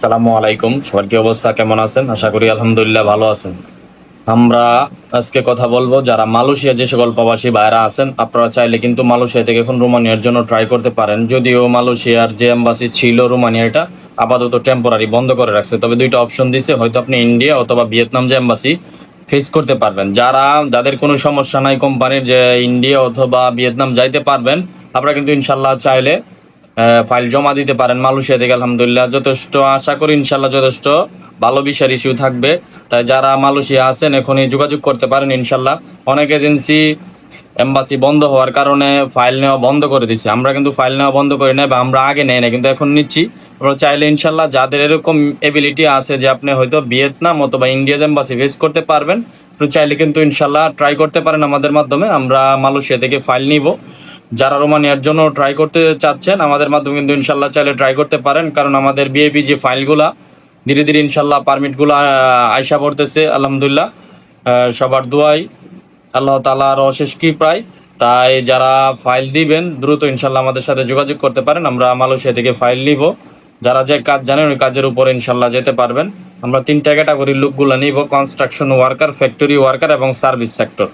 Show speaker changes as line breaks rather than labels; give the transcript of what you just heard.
সালামু আলাইকুম, সবার কি অবস্থা, কেমন আছেন? আশা করি আলহামদুলিল্লাহ ভালো আছেন। আমরা আজকে কথা বলবো যারা মালয়েশিয়া যে সকল প্রবাসী ভাইরা আছেন, আপনারা চাইলে কিন্তু মালয়েশিয়া থেকে এখন রোমানিয়ার জন্য ট্রাই করতে পারেন। যদিও মালয়েশিয়ার যে এম্বাসি ছিল রোমানিয়া, এটা আপাতত টেম্পোরারি বন্ধ করে রাখছে, তবে দুইটা অপশন দিছে, হয়তো আপনি ইন্ডিয়া অথবা ভিয়েতনাম যে এম্বাসি ফেস করতে পারবেন। যাদের কোনো সমস্যা নাই কোম্পানির, যে ইন্ডিয়া অথবা ভিয়েতনাম যাইতে পারবেন, আপনারা কিন্তু ইনশাল্লাহ চাইলে ফাইল জমা দিতে পারেন মালয়েশিয়া থেকে। আলহামদুলিল্লাহ যথেষ্ট, আশা করি ইনশাল্লাহ যথেষ্ট ভালো ভিসার ইস্যু থাকবে। তাই যারা মালয়েশিয়া আছেন এখনই যোগাযোগ করতে পারেন ইনশাল্লাহ। অনেক এজেন্সি এম্বাসি বন্ধ হওয়ার কারণে ফাইল নেওয়া বন্ধ করে দিচ্ছে, আমরা কিন্তু ফাইল নেওয়া বন্ধ করি না, বা আমরা আগে নেই না, কিন্তু এখন নিচ্ছি। আপনারা চাইলে ইনশাল্লাহ যাদের এরকম এবিলিটি আছে যে আপনি হয়তো ভিয়েতনাম অথবা ইন্ডিয়ান এম্বাসি ফেস করতে পারবেন, আপনি চাইলে কিন্তু ইনশাল্লাহ ট্রাই করতে পারেন আমাদের মাধ্যমে। আমরা মালয়েশিয়া থেকে ফাইল নিব। যারা রোমানিয়ার জন্য ট্রাই করতে চাচ্ছেন আমাদের মাধ্যমে কিন্তু ইনশাল্লাহ চাইলে ট্রাই করতে পারেন, কারণ আমাদের বিএপি যে ফাইলগুলা ধীরে ধীরে ইনশাল্লাহ পারমিটগুলো আয়সা পড়তেছে আলহামদুলিল্লাহ। সবার দোয়াই, আল্লাহ তাআলার অশেষ কৃপায়। তাই যারা ফাইল দিবেন দ্রুত ইনশাল্লাহ আমাদের সাথে যোগাযোগ করতে পারেন, আমরা মালয়েশিয়া থেকে ফাইল নিব। যারা যে কাজ জানেন ওই কাজের উপর ইনশাল্লাহ যেতে পারবেন। আমরা 3টা ক্যাটাগরির লোকগুলো নিব: কনস্ট্রাকশন ওয়ার্কার, ফ্যাক্টরি ওয়ার্কার এবং সার্ভিস সেক্টর।